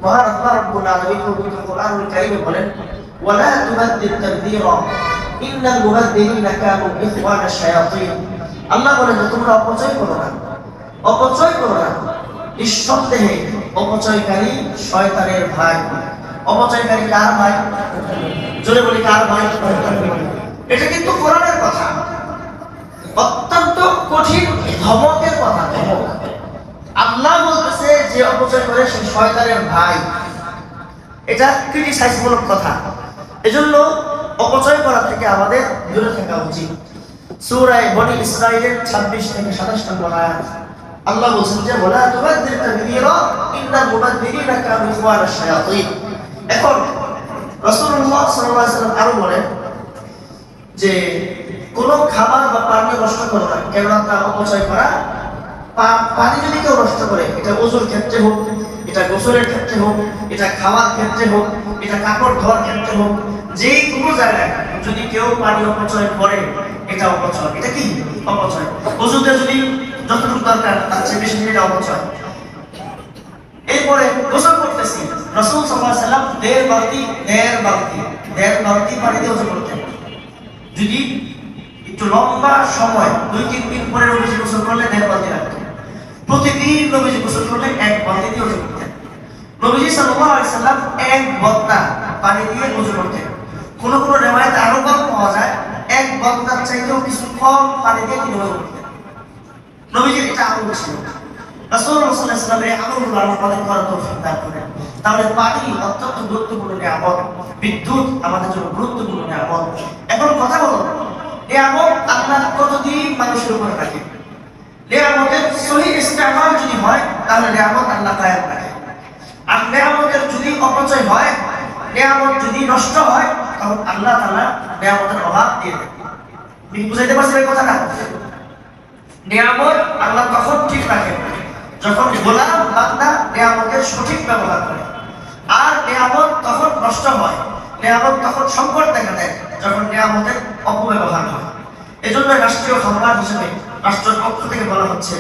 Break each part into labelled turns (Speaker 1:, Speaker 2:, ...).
Speaker 1: মহান আল্লাহ রাব্বুল আলামিন পবিত্র কোরআনুল কারীমে বলেন, ওয়ালা তুবাদ্দির তাবদীরা ইন্নাল মুবাদ্দিরিনা কানু ইখওয়ানাশ শায়াতিন। আল্লাহ বলেন যে তোমরা অপচয় করো না, অপচয় করো না। নিঃসন্দেহে অপচয়কারী শয়তানের ভাই। অপচয়কারী কার ভাই? জোরে বলি কার ভাই? এটা কিন্তু কোরআনের কথা, অত্যন্ত কঠিন ধমকের কথা। ধমক আল্লাহ বলতেছে যে অপচয় করে সে শয়তানের ভাই। এটা ক্রিটিসাইজমূলক কথা। এজন্য অপচয় করা থেকে আমাদের দূরে থাকা উচিত। সূরা বনী ইসরাঈলের 26 থেকে 27 নম্বর আয়াত আল্লাহ বলেন যে ওয়ালা তুবাদ্দির তাবদীরা ইন্নাল মুবাদ্দিরিনা কানু ইখওয়ানাশ শায়াতিন। এখন রাসূলুল্লাহ সাল্লাল্লাহু আলাইহি ওয়াসাল্লাম আরো বলেন যে কোন খাবার বা পানি নষ্ট করো না, কেননা তা অপচয় করা। পানি যদি কেউ নষ্ট করে, এটা ওযুর ক্ষেত্রে হোক, এটা গোসলের ক্ষেত্রে হোক, এটা খাওয়ার ক্ষেত্রে হোক, এটা কাপড় ধোয়ার ক্ষেত্রে হোক, যে কোনো জায়গায় যদি কেউ পানি অপচয় করে, এটা অপচয়। এটা কি অপচয়? ওযুতে যদি যতটুকু দরকার তার চেয়ে বেশি এটা অপচয়। এরপরে গোসল করতেছি, রাসূল সাল্লাল্লাহু আলাইহি ওয়াসাল্লাম দেড় বালতি পানি দিয়ে ওযু করতেন। যদি একটু লম্বা সময় 2-3 দিন পরে নবীজি গোসল করলে 1.5 বালতি লাগতো। প্রতিদিন নবীজি গোসল করলে 1 বালতি দিয়ে ওযু করতেন। নবীজি সাল্লাল্লাহু আলাইহি ওয়াসাল্লাম 1 বদনা পানি দিয়ে ওযু করতেন। কোন কোন রিওয়ায়াতে আরো কম পাওয়া যায়, 1 বদনার চাইতেও কিছু কম পানি দিয়ে তিনি ওযু করতেন। নবীজির এটা আমল ছিল। রাসূলুল্লাহ সাল্লাল্লাহু আলাইহি ওয়াসাল্লাম এই আমলগুলো আমাদের করার তৌফিক দান করেন। তাহলে পানি অত্যন্ত গুরুত্বপূর্ণ নিয়ামত, বিদ্যুৎ আমাদের জন্য গুরুত্বপূর্ণ নিয়ামত। এখন কথা বলো, নিয়ামত আল্লাহ কতদিন মানুষের উপরে রাখে? নিয়ামতের সহি ইস্তেমাল যদি হয় তাহলে নিয়ামত আল্লাহ কায়েম রাখে। আর নিয়ামতের যদি অপচয় হয়, নিয়ামত যদি নষ্ট হয়, তখন আল্লাহ তাআলা নিয়ামতের অভাব দিয়ে দেন। তুমি বুঝাইতে পারছেন এই কথাটা? নিয়ামত আল্লাহ তখন ঠিক রাখেন যখন গোলাম বান্দা নিয়ামতের সঠিক ব্যবহার করে। আর নিয়ামত তখন নষ্ট হয়, নিয়ামত তখন সংকট দেখা দেয় যখন নিয়ামতের অপব্যবহার হয়। এজন্য রাষ্ট্রীয় সম্পদ হিসেবে রাষ্ট্রের পক্ষ থেকে বলা হচ্ছে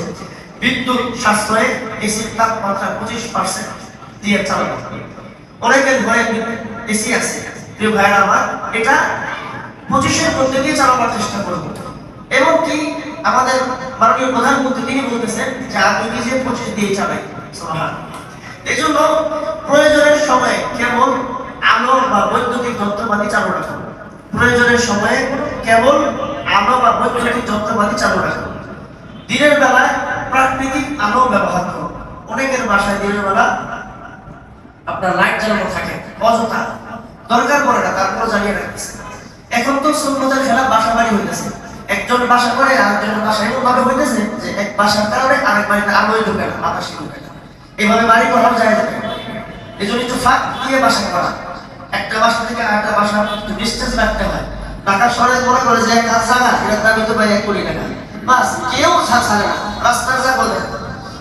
Speaker 1: বিদ্যুৎ সাশ্রয়ে এসির তাপমাত্রা 25% দিয়ে চালানো। অনেকের ঘরে এসি আছে, প্রিয় ভাইরা আমার, এটা 25-এর মধ্যে দিয়ে চালানোর চেষ্টা করবো। এবং কি আমাদের মাননীয় প্রধানমন্ত্রী তিনি বলতেছেন যে আমি নিজে 25 দিয়ে চালাই। এই জন্য প্রয়োজনের সময় কেবল আলো বা বৈদ্যুতিক যন্ত্রপাতি চালু রাখুন। প্রয়োজনের সময়ে কেবল আলো বা বৈদ্যুতিক যন্ত্রপাতি চালু রাখুন। দিনের বেলায় প্রাকৃতিক আলো ব্যবহার করুন। অনেকের বাসায় দিনের বেলা আপনার লাইট জ্বালানো থাকে, অযথা দরকার পড়ে না, তারপর জ্বালিয়ে রাখছে। এখন তো সুন্নতের খেলা বাসা বাড়ি হইতেছে। একজন বাসা করে আরেকজনের বাসা এমন ভাবে হইতেছে যে এক বাসার কারণে আরেক বাড়িতে আলোই ঢোকে না, বাতাসই ঢোকে না। এভাবে বাড়ি করাও যায় না। এই জন্য একটু ফাঁক দিয়ে বাসা করা, একটা বাসা থেকে আরেকটা বাসা একটু ডিস্টেন্স রাখতে হয়। ঢাকা শহরে মনে করে যে এক জায়গা এটা দামি তো পাই 1 কোটি টাকা, বাস কেউ ছাড়ে না, রাস্তার যা বলে।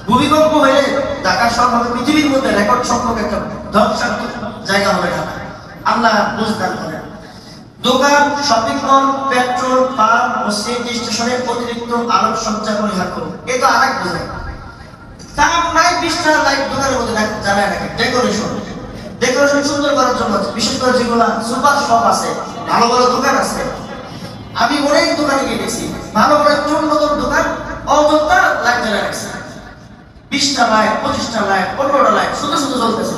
Speaker 1: ভূমিকম্প হইলে ঢাকা শহর হবে পৃথিবীর মধ্যে রেকর্ড সংখ্যক একটা ধ্বংসাত্মক জায়গা হবে ঢাকা। আল্লাহ বুঝদান করেন। দোকান, শপিং মল, পেট্রোল পাম্প ও সিএনজি স্টেশনে অতিরিক্ত আলোকসজ্জা পরিহার করুন। এ তো আরেক বোঝায়। তার নাই 20টা লাইট দোকানের মধ্যে জ্বালায় রাখে। ডেকোরেশন সুন্দর করার জন্য, বিশেষ করে যেগুলা সুপার শপ আছে, ভালো ভালো দোকান আছে। আমি অনেক দোকানে গিয়েছি, ভালো ভালো উন্নত দোকান, অযথা লাইট জ্বালায় রাখছে। 20টা লাইট, 25টা লাইট, 15টা লাইট শুধু শুধু জ্বলতেছে।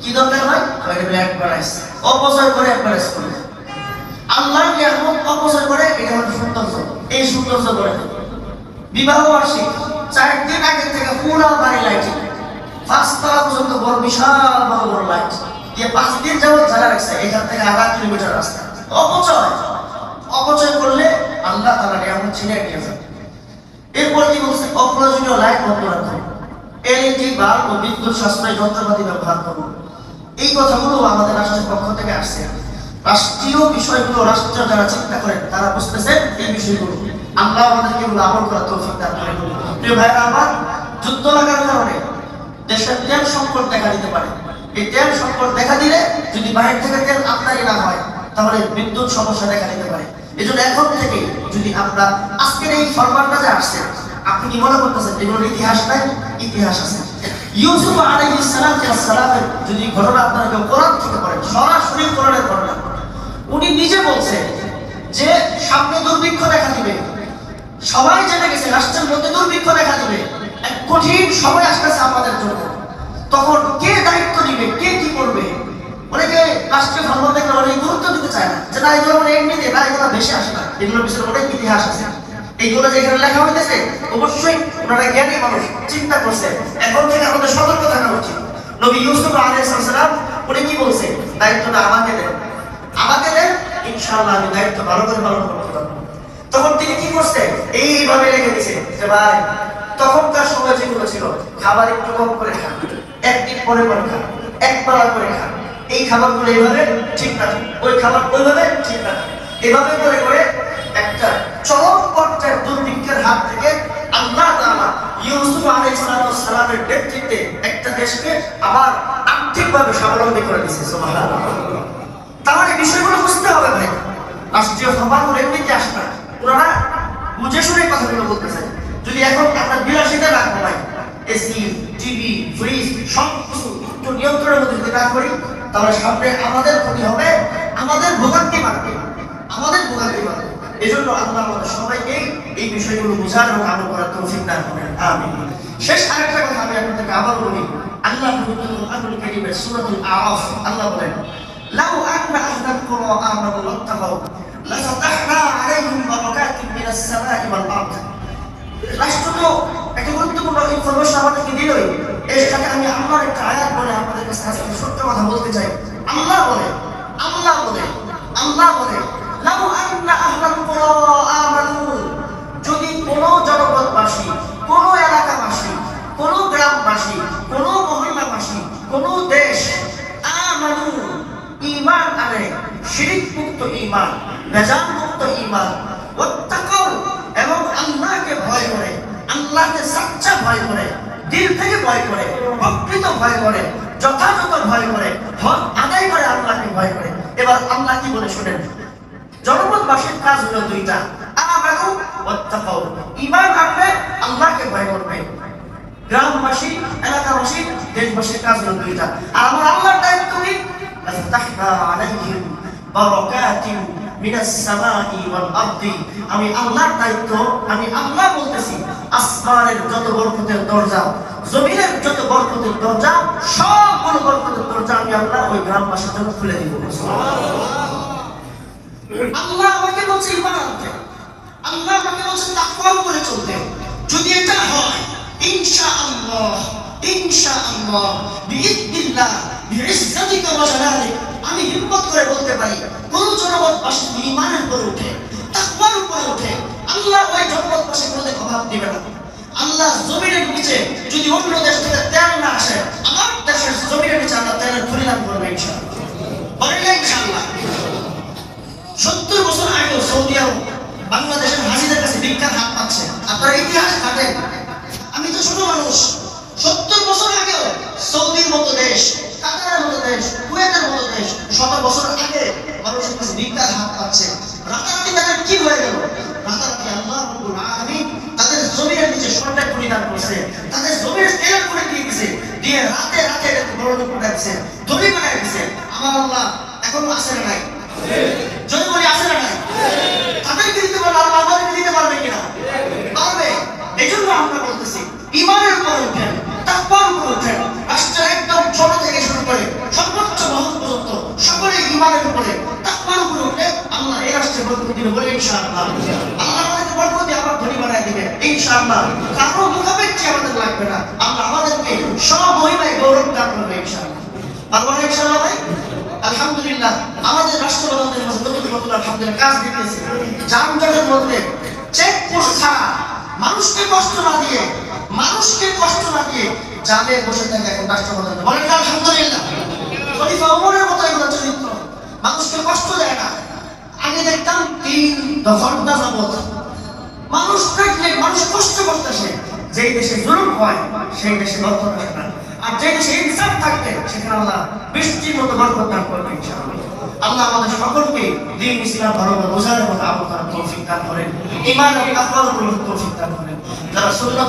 Speaker 1: কি দরকার হয়? ব্ল্যাক প্রাইস অপচয় করে প্রাইস করে। আল্লাহ নিয়ামত অপচয় করে, এটা হচ্ছে সৌন্দর্য। এই সৌন্দর্য করে বিবাহ বার্ষিক 4 দিন আগে থেকে পুরো বাড়ি লাইটিং, 5 তলা পর্যন্ত বড় বিশাল বড় বড় লাইট দিয়ে 5 দিন যাবত জ্বালা রাখছে। এখান থেকে 1/2 কিলোমিটার রাস্তা। অপচয় করলে আল্লাহ তাআলা নিয়ামত ছিনিয়ে নিয়ে যাবে। এরপর কি বলছে? অপ্রয়োজনীয় লাইট বন্ধ রাখুন, এলইডি বাল্ব ও বিদ্যুৎ সাশ্রয়ী যন্ত্রপাতি ব্যবহার করুন। এই কথাগুলো আমাদের রাষ্ট্রের পক্ষ থেকে আসছে। রাষ্ট্রীয় বিষয়গুলো রাষ্ট্র যারা চিন্তা করেন তারা বুঝতেছেন এই বিষয়গুলো। আল্লাহ আমাদেরকে এগুলো আমল করার তৌফিক দান করেন। প্রিয় ভাইরা আমার, যুদ্ধ লাগার কারণে দেশের তেল সংকট দেখা দিতে পারে। এই তেল সংকট দেখা দিলে যদি বাইরে থেকে তেল আমদানি না হয় তাহলে বিদ্যুৎ সমস্যা দেখা দিতে পারে। এই জন্য এখন থেকে যদি আমরা আজকের এই ফরমানটা যে আসছে, আপনি কি মনে করতেছেন এগুলোর ইতিহাস নাই? ইতিহাস আছে। ইউসুফ আলাইহিস সালামের যদি ঘটনা আপনারা কেউ কোরআন থেকে পড়েন, সরাসরি কোরআনের ঘটনা, উনি নিজে বলছে যে সামনে দুর্ভিক্ষ দেখা দিবে, সবাই জেনে গেছে রাষ্ট্রের মধ্যে দুর্ভিক্ষ দেখা দিবে, এক কঠিন সময় আসতেছে আমাদের জন্য। তখন কে দায়িত্ব নিবে, কে কি করবে? অনেকে রাষ্ট্রীয় ধর্ম দেখলে অনেক গুরুত্ব দিতে চায় না, যে না এগুলো মানে এমনিতে না, এগুলো ভেসে আসে না, এগুলোর পিছনে অনেক ইতিহাস আছে। এইগুলো যেখানে লেখা হইতেছে অবশ্যই ওনারা জ্ঞানী মানুষ চিন্তা করছে, এখন থেকে আমাদের সতর্ক থাকা উচিত। নবী ইউসুফ আলাইহিস সালাম উনি কি বলছে, দায়িত্বটা আমাকে দেন, আমাকে দেন, ইনশাআল্লাহ আমি দায়িত্ব ভালো করে পালন করতে পারবো। তখন তিনি কি করছে, এইভাবে রেখে দিয়েছে যে ভাই তখনকার সময় যেগুলো ছিল, খাবার একটু কম করে খান, একদিন পরে পরে খান, একবেলা করে খান, এই খাবারগুলো এইভাবে ঠিক না, ওই খাবার ওইভাবে ঠিক না, এভাবে করে করে একটা চরম পর্যায়ের দুর্ভিক্ষের হাত থেকে আল্লাহ তাআলা ইউসুফ আলাইহিস সালামের নেতৃত্বে একটা দেশকে আবার আর্থিকভাবে স্বাবলম্বী করে দিয়েছে। সুবহানাল্লাহ। তাহলে বিষয়গুলো বুঝতে হবে ভাই, রাষ্ট্রীয় সভাগুলো এমনিতে আসে না, ওনারা বুঝে শুনে কথাগুলো বলতেছে। যদি এখন আপনার বিলাসিতা না কমাই, এসি, টিভি, ফ্রিজ সব কিছু একটু নিয়ন্ত্রণের মধ্যে যদি না করি, তাহলে সামনে আমাদের ক্ষতি হবে, আমাদের ভোগান্তি বাড়বে, আমাদের ভোগান্তি বাড়বে। এই জন্য আল্লাহ আমাদের সবাইকে এই বিষয়গুলো বোঝার এবং আমল করার তৌফিক দান করেন, আমিন। শেষ আরেকটা কথা আমি আপনাদেরকে আবার বলি, আল্লাহ কুরআনুল কারীমের সূরাতুল আরাফ আল্লাহ বলেন, লাউ আন্না আহলাল কুরা আমানু ওয়াত্তাকাউ লাফাতাহনা আলাইহিম বারাকাতিন মিনাস সামাই ওয়াল আরদ। রাষ্ট্র তো একটা গুরুত্বপূর্ণ ইনফরমেশন আমাদেরকে দিলই, এর সাথে আমি আল্লাহর একটা আয়াত বলে আপনাদের কাছে আজকে সত্য কথা বলতে চাই। আল্লাহ বলে, আল্লাহ বলে, আল্লাহ বলে, লাউ আন্না আহলাল কুরা আমানু, যদি কোন জনপদবাসী, কোন এলাকাবাসী, কোন গ্রামবাসী, কোন মহল্লাবাসী, কোন দেশ আমানু ঈমান আনে, শিরক মুক্ত ঈমান, বেজাল মুক্ত ঈমান, ওয়াত্তাকাউ এবং আল্লাহকে ভয় করে, আল্লাহকে সচ্চা ভয় করে, দিল থেকে ভয় করে, প্রকৃত ভয় করে, যথাযথ ভয় করে, হক আদায় করে, আল্লাহকে ভয় করে। এবার আল্লাহ কি বলে শুনেন, জনপদবাসীর কাজ হলো দুইটা, আমানু ওয়াত্তাকাউ, ঈমান আনবে, আল্লাহকে ভয় করবে। গ্রামবাসী, এলাকাবাসী, দেশবাসীর কাজ হলো দুইটা। আর আমার আল্লাহর দায়িত্ব কি, লাফতাহনা আলাইহিম বারাকাতিন মিনাস সামাই ওয়াল আরদি, আমি আল্লাহর দায়িত্ব, আমি আল্লাহ বলতেছি, আসমানের যত বরকতের দরজা, জমিনের যত বরকতের দরজা, সবগুলো বরকতের দরজা আমি আল্লাহ ওই গ্রামবাসীর জন্য খুলে দিব। আল্লাহ আমাকে বলছে ঈমান আনতে, আল্লাহ আমাকে বলছে তাকওয়া করে চলতে। যদি এটা হয় ইনশাআল্লাহ, ইনশাআল্লাহ বিইذنিল্লাহ বিইজ্জাতিকা ওয়া জালালিক, আমি হিম্মত করে বলতে পারি কোন জনপদবাসী ঈমানের উপরে ওঠে, তাকওয়ার উপরে ওঠে, আল্লাহ ওই জনপদবাসীর মধ্যে অভাব দিবে না। আল্লাহ জমিনের নিচে যদি অন্য দেশ থেকে তেল না আসে, আমার দেশের জমিনের নিচে আল্লাহ তেলের পরিণাম করবে ইনশাআল্লাহ। বলেন ইনশাআল্লাহ। 70 বছর আগে সৌদি আরব বাংলাদেশের হাজিদের কাছে ভিক্ষার হাত পাচ্ছে। আপনারা ইতিহাস ঘাটেন, আমি তো ছোট মানুষ, 70 বছর আগেও সৌদির মতো দেশ, কাতারের মতো দেশ, কুয়েতের মতো দেশ 100 বছর আগে মানুষের কাছে ভিক্ষার হাত পাচ্ছে। রাতারাতি তাদের কি হয়ে গেল? রাতারাতি আল্লাহ রাব্বুল আলামিন তাদের জমির নিচে স্বর্ণের পরিণাম করছে, তাদের জমির তেলের করে দিয়ে দিয়েছে, দিয়ে রাতে রাতে এটাকে বড় করে দিয়েছে, ধনী বানায় দিয়েছে। আমার আল্লাহ এখন আসে না নাই? যদি বলি আসে না নাই? তাদেরকে দিতে পারবে, আল্লাহ আমাদেরকে দিতে পারবে কিনা? পারবে। এই জন্য আমরা বলতেছি ঈমানের উপর উঠেন, তাকওয়ার উপর উঠেন। রাষ্ট্রের একদম ছোট থেকে শুরু করে সর্বোচ্চ মহৎ পর্যন্ত সকলে ঈমানের উপরে, তাকওয়ার উপরে উঠে আল্লাহ এই রাষ্ট্রে বরকত দিবে বলে ইনশাআল্লাহ। আল্লাহ আমাদেরকে বরকত দিয়ে আবার ধনী বানায় দিবে ইনশাআল্লাহ। কারো মুখাপেক্ষী আমাদের লাগবে না, আল্লাহ আমাদেরকে সব মহিমায় গৌরব দান করবে ইনশাআল্লাহ। পারবো না ইনশাআল্লাহ ভাই? আলহামদুলিল্লাহ আমাদের রাষ্ট্রপ্রধানদের মাঝে নতুন আলহামদুলিল্লাহ কাজ দিতেছে। যানজটের মধ্যে চেকপোস্ট ছাড়া, মানুষকে কষ্ট না দিয়ে, মানুষকে কষ্ট না দিয়ে জানে বসে থাকে এখন রাষ্ট্রপ্রধান। বলেন আলহামদুলিল্লাহ। খলিফা ওমরের মতো এগুলো চরিত্র, মানুষকে কষ্ট দেয় না। আগে দেখতাম 3 ঘন্টা যাবত মানুষ প্রেগনেন্ট, মানুষ কষ্ট করতেছে। যেই দেশে জুলুম হয় সেই দেশে বরকত আসে না, আর যে দেশে ইনসাফ থাকবে সেখানে আল্লাহ বৃষ্টির মতো বরকত দান করবে ইনশাআল্লাহ। আল্লাহ আমাদের সকলকে দ্বীন ইসলাম ভালোভাবে বোঝার এবং আমল করার তৌফিক দান করেন, ঈমান এবং তাকওয়ার উপর তৌফিক দান করেন। যারা সুন্নাত